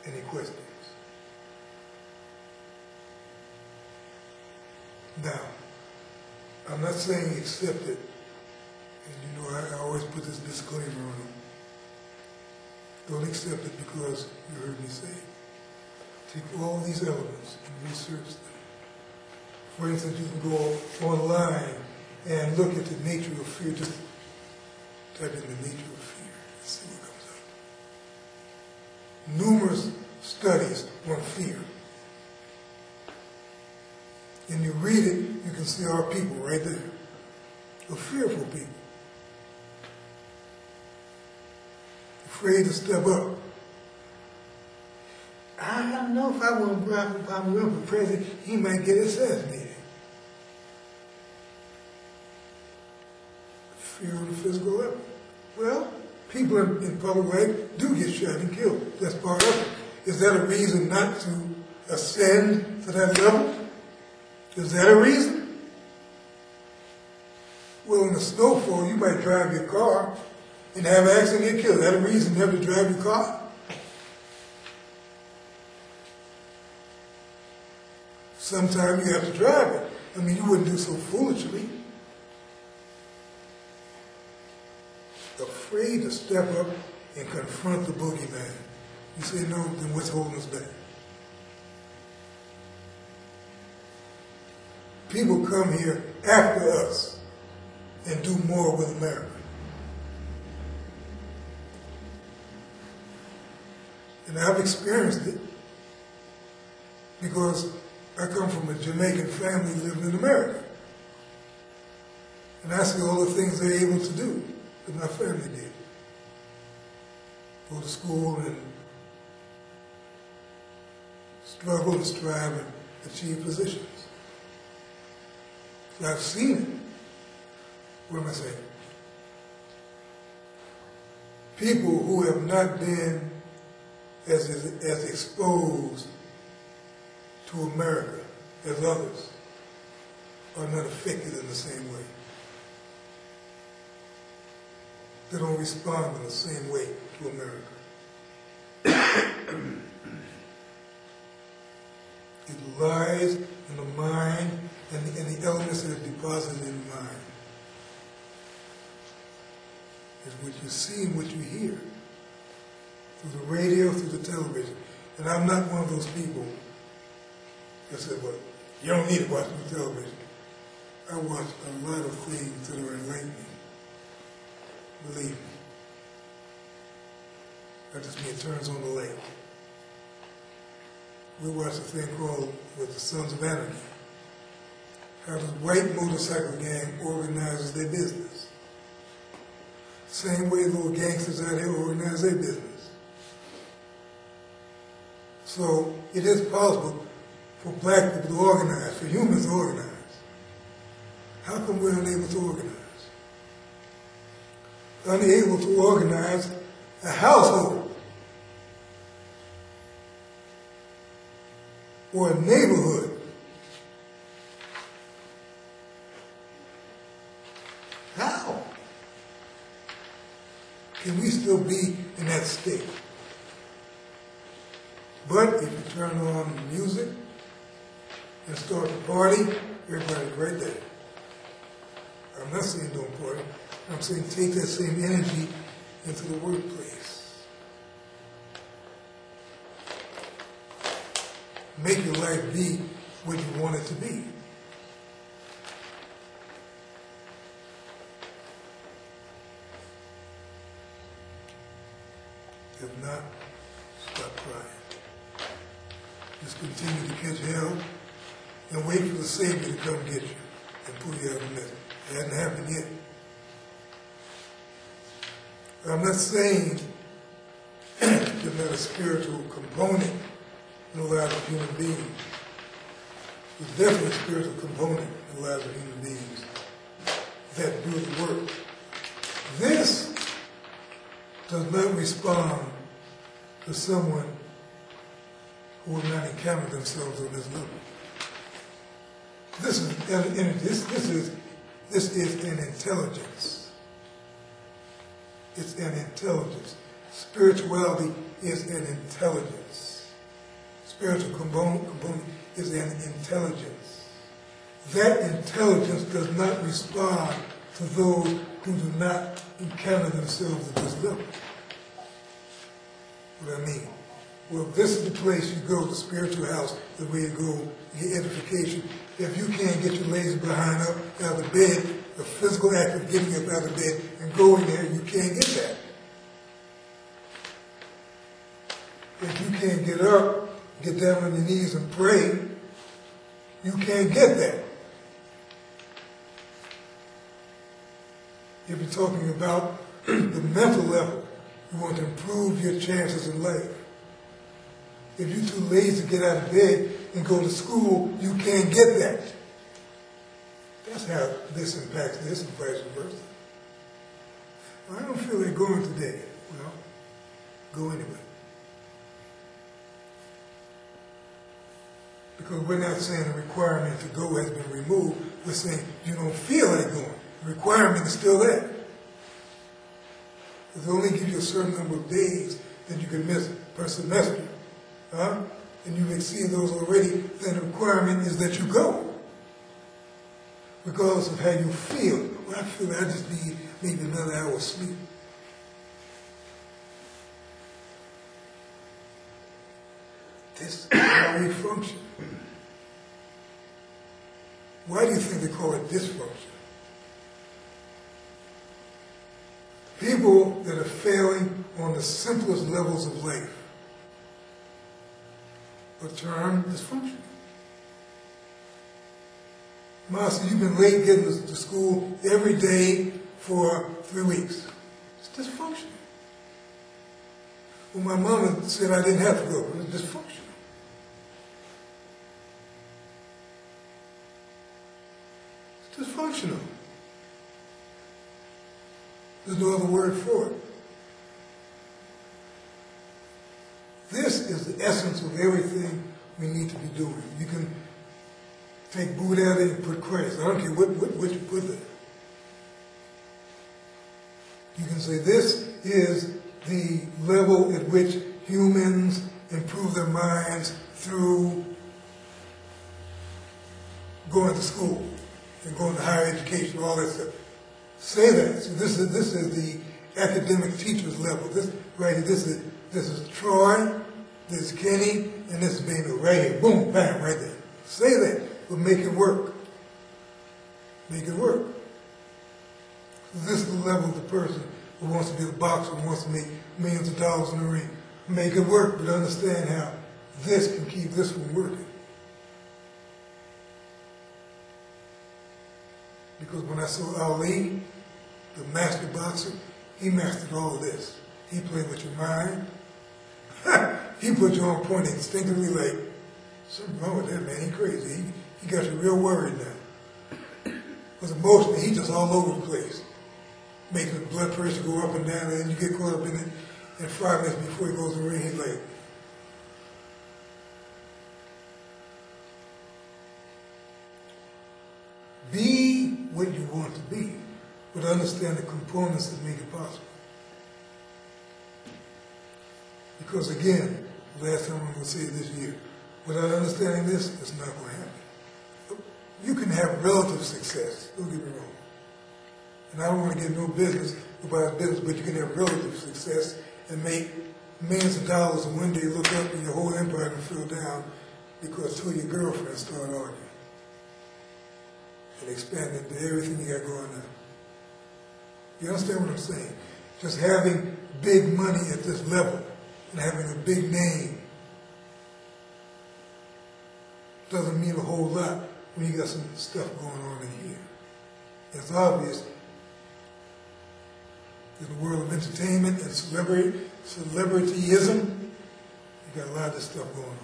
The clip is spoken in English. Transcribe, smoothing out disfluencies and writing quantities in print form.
Any questions? Now, I'm not saying accept it, and you know I always put this disclaimer on it. Don't accept it because you heard me say it. Take all these elements and research them. For instance, you can go online and look at the nature of fear. Just type in the nature of fear and see what comes up. Numerous studies on fear. And you read it, you can see our people right there. We're fearful people. Afraid to step up. I don't know if I want to run for president, he might get assassinated. Fear of the physical level. Well, people in public life do get shot and killed. That's part of it. Is that a reason not to ascend to that level? Is that a reason? Well, in a snowfall, you might drive your car and have an accident and get killed. Is that a reason never to drive your car? Sometimes you have to drive it. I mean, you wouldn't do so foolishly. Afraid to step up and confront the boogeyman. You say no, then what's holding us back? People come here after us and do more with America. And I've experienced it because I come from a Jamaican family living in America. And I see all the things they're able to do that my family did. Go to school and struggle and strive and achieve positions. So I've seen it. What am I saying? People who have not been as exposed to America as others are not affected in the same way. They don't respond in the same way to America. It lies in the mind and the elements that are deposited in the mind. It's what you see and what you hear. Through the radio, through the television. And I'm not one of those people that said, well, you don't need to watch the television. I watch a lot of things that are enlightening. Believe me. That just means it turns on the light. We watched a thing called with the Sons of Anarchy. How the white motorcycle gang organizes their business. Same way little gangsters out here organize their business. So it is possible for black people to organize, for humans to organize. How come we're unable to organize? Unable to organize a household or a neighborhood. How can we still be in that state? But if you turn on music and start to party, everybody's right there. I'm not saying don't party. I'm saying take that same energy into the workplace. Make your life be what you want it to be. If not, stop crying. Just continue to catch hell and wait for the Savior to come get you and pull you out of the mess. It hasn't happened yet. I'm not saying there's not a spiritual component in the lives of human beings. There's definitely a spiritual component in the lives of human beings that do the work. This does not respond to someone who will not encounter themselves on this level. This is an intelligence. It's an intelligence. Spirituality is an intelligence. spiritual component is an intelligence. That intelligence does not respond to those who do not encounter themselves at this level. What I mean? Well, this is the place you go, the spiritual house, the way you go, your edification. If you can't get your lazy behind up out of bed, the physical act of getting up out of bed and going there, you can't get that. If you can't get up, get down on your knees and pray, you can't get that. If you're talking about the mental level, you want to improve your chances in life. If you're too lazy to get out of bed and go to school, you can't get that. That's how this impacts this and vice versa. Well, I don't feel like going today. Well, go anyway. Because we're not saying the requirement to go has been removed. We're saying you don't feel like going. The requirement is still there. It only gives you a certain number of days that you can miss per semester. And you've exceeded those already, then the requirement is that you go. Regardless of how you feel. Well, I feel I just need maybe another hour of sleep. This is how we function. Why do you think they call it dysfunction? People that are failing on the simplest levels of life are termed dysfunctional. Master, you've been late getting to school every day for 3 weeks. It's dysfunctional. Well, my mama said I didn't have to go. It was dysfunctional. It's dysfunctional. There's no other word for it. This is the essence of everything we need to be doing. You can take Buddha out and put Christ. I don't care what you put there. You can say this is the level at which humans improve their minds through going to school and going to higher education, all that stuff. Say that. So this is the academic teacher's level. This right here, this is Troy, this is Kenny, and this is Baby right here. Boom, bam, right there. Say that, but make it work. Make it work. So this is the level of the person who wants to be a boxer, who wants to make millions of dollars in the ring. Make it work, but understand how this can keep this from working. Because when I saw Ali, the master boxer, he mastered all of this. He played with your mind. He put you on point instinctively like, something wrong with that man, he crazy. He got you real worried now. Because emotionally, he just all over the place. Making the blood pressure go up and down, and then you get caught up in it, and 5 minutes before he goes to the ring, he's like, be what you want to be, but understand the components that make it possible. Because again, last time I'm going to say it this year, without understanding this, it's not going to happen. You can have relative success, don't get me wrong. And I don't want to get no business about business, but you can have relative success and make millions of dollars, and one day look up and your whole empire will fall down because 2 of your girlfriends start arguing. And expand into everything you got going on. You understand what I'm saying? Just having big money at this level and having a big name doesn't mean a whole lot when you got some stuff going on in here. It's obvious in the world of entertainment and celebrityism, you got a lot of this stuff going on.